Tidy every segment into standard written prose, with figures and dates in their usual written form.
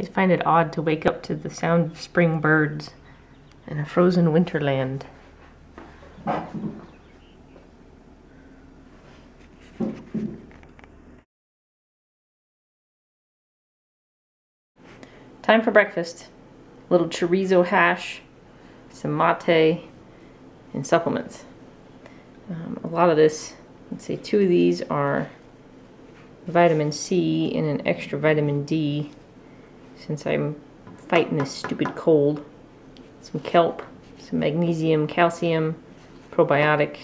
I find it odd to wake up to the sound of spring birds in a frozen winterland. Time for breakfast. Little chorizo hash, some mate, and supplements. A lot of this, let's see, 2 of these are vitamin C and an extra vitamin D since I'm fighting this stupid cold. Some kelp, some magnesium, calcium, probiotic,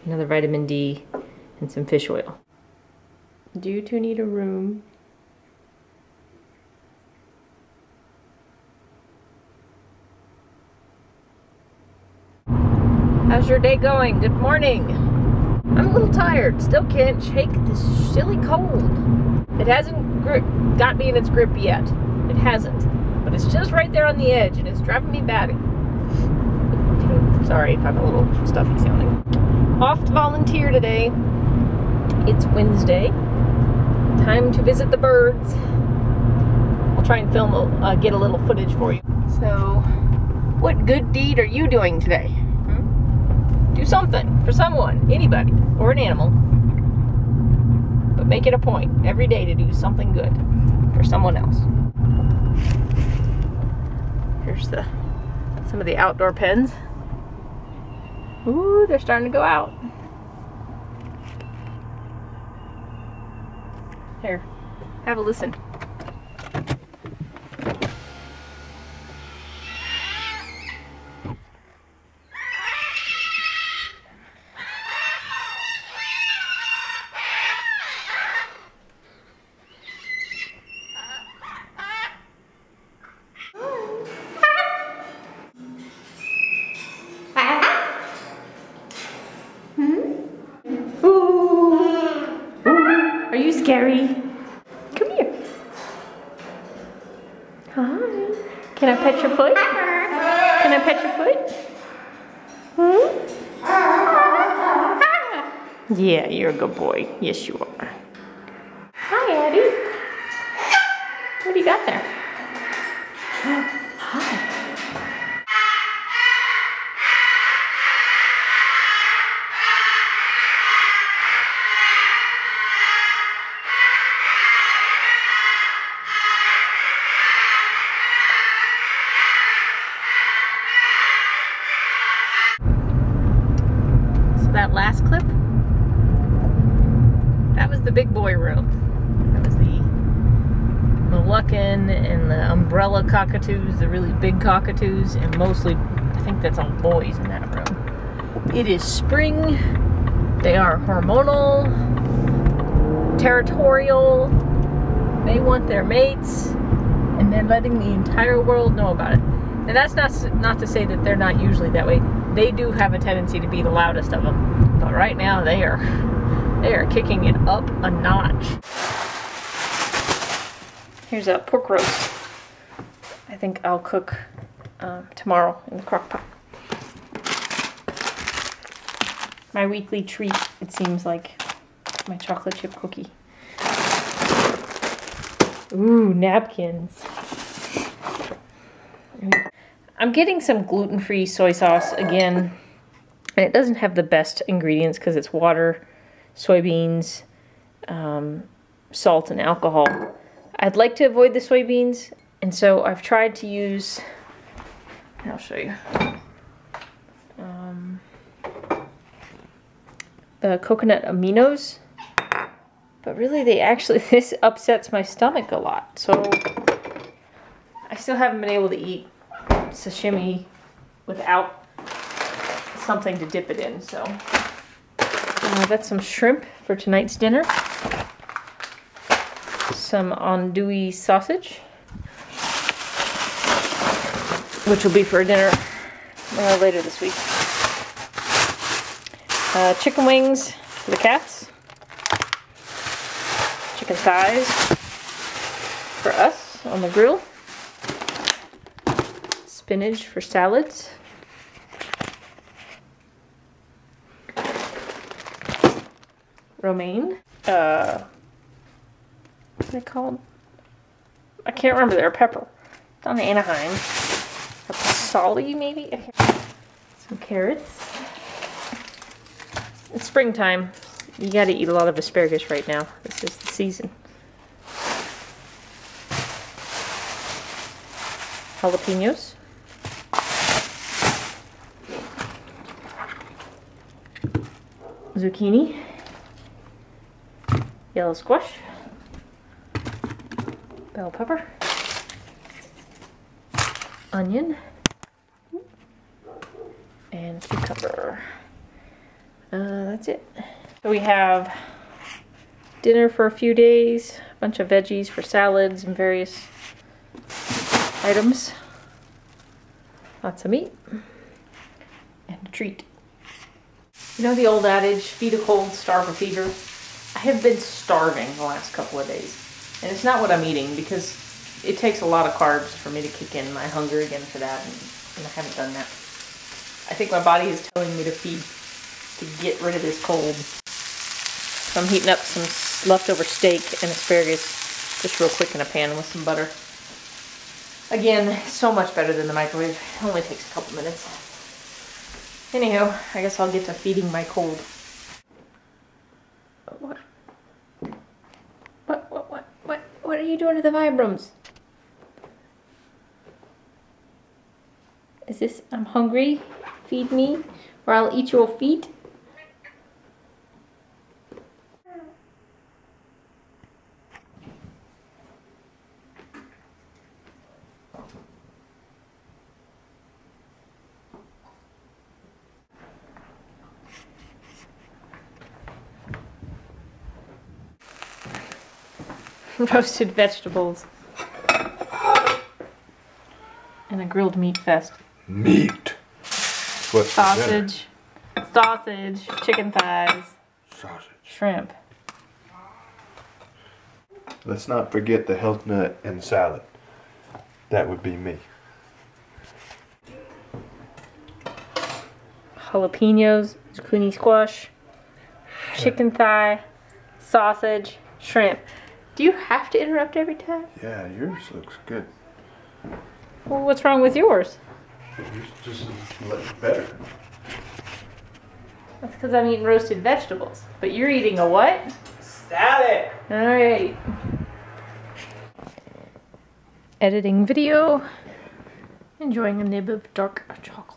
another vitamin D, and some fish oil. Do you two need a room? How's your day going? Good morning. I'm a little tired. Still can't shake this silly cold. It hasn't got me in its grip yet. It hasn't. But it's just right there on the edge and it's driving me batty. Sorry if I'm a little stuffy sounding. Off to volunteer today. It's Wednesday. Time to visit the birds. I'll try and film, get a little footage for you. So, what good deed are you doing today? Do something for someone, anybody, or an animal. But make it a point every day to do something good for someone else. Here's some of the outdoor pens. Ooh, they're starting to go out. Here, have a listen. Are you scary? Come here. Hi. Can I pet your foot? Can I pet your foot? Yeah, you're a good boy. Yes, you are. Hi, Addie. What do you got there? Hi. That last clip, that was the big boy room. That was the Moluccan and the umbrella cockatoos, the really big cockatoos, and mostly, I think that's all boys in that room. It is spring. They are hormonal, territorial, they want their mates, and they're letting the entire world know about it. And that's not to say that they're not usually that way. They do have a tendency to be the loudest of them, but right now they are kicking it up a notch. Here's a pork roast. I think I'll cook tomorrow in the crock pot. My weekly treat, it seems like, my chocolate chip cookie. Ooh, napkins. I'm getting some gluten-free soy sauce again, and it doesn't have the best ingredients because it's water, soybeans, salt, and alcohol. I'd like to avoid the soybeans, and so I've tried to use, I'll show you, the coconut aminos, but really this upsets my stomach a lot, so I still haven't been able to eat sashimi without something to dip it in. So that's some shrimp for tonight's dinner, some andouille sausage, which will be for dinner later this week, chicken wings for the cats, chicken thighs for us on the grill, spinach for salads, romaine, what are they called? I can't remember there. Pepper. It's on Anaheim. A Pasali, maybe? Okay. Some carrots. It's springtime. You gotta eat a lot of asparagus right now. This is the season. Jalapenos. Zucchini. Yellow squash. Bell pepper. Onion. And cucumber. That's it. So we have dinner for a few days, a bunch of veggies for salads and various items. Lots of meat. And a treat. You know the old adage, feed a cold, starve a fever? I have been starving the last couple of days. And it's not what I'm eating because it takes a lot of carbs for me to kick in my hunger again for that. And I haven't done that. I think my body is telling me to feed to get rid of this cold. So I'm heating up some leftover steak and asparagus just real quick in a pan with some butter. Again, so much better than the microwave. It only takes a couple minutes. Anywho, I guess I'll get to feeding my cold. What are you doing to the Vibrams? Is this, I'm hungry, feed me, or I'll eat your feet? Roasted vegetables. And a grilled meat fest. Meat. What's sausage. Sausage. Chicken thighs. Sausage. Shrimp. Let's not forget the health nut and salad. That would be me. Jalapenos. Zucchini squash. Chicken thigh. Sausage. Shrimp. Do you have to interrupt every time? Yeah, yours looks good. Well, what's wrong with yours? Yours just looks better. That's because I'm eating roasted vegetables. But you're eating a what? Salad! Alright. Editing video. Enjoying a nib of dark chocolate.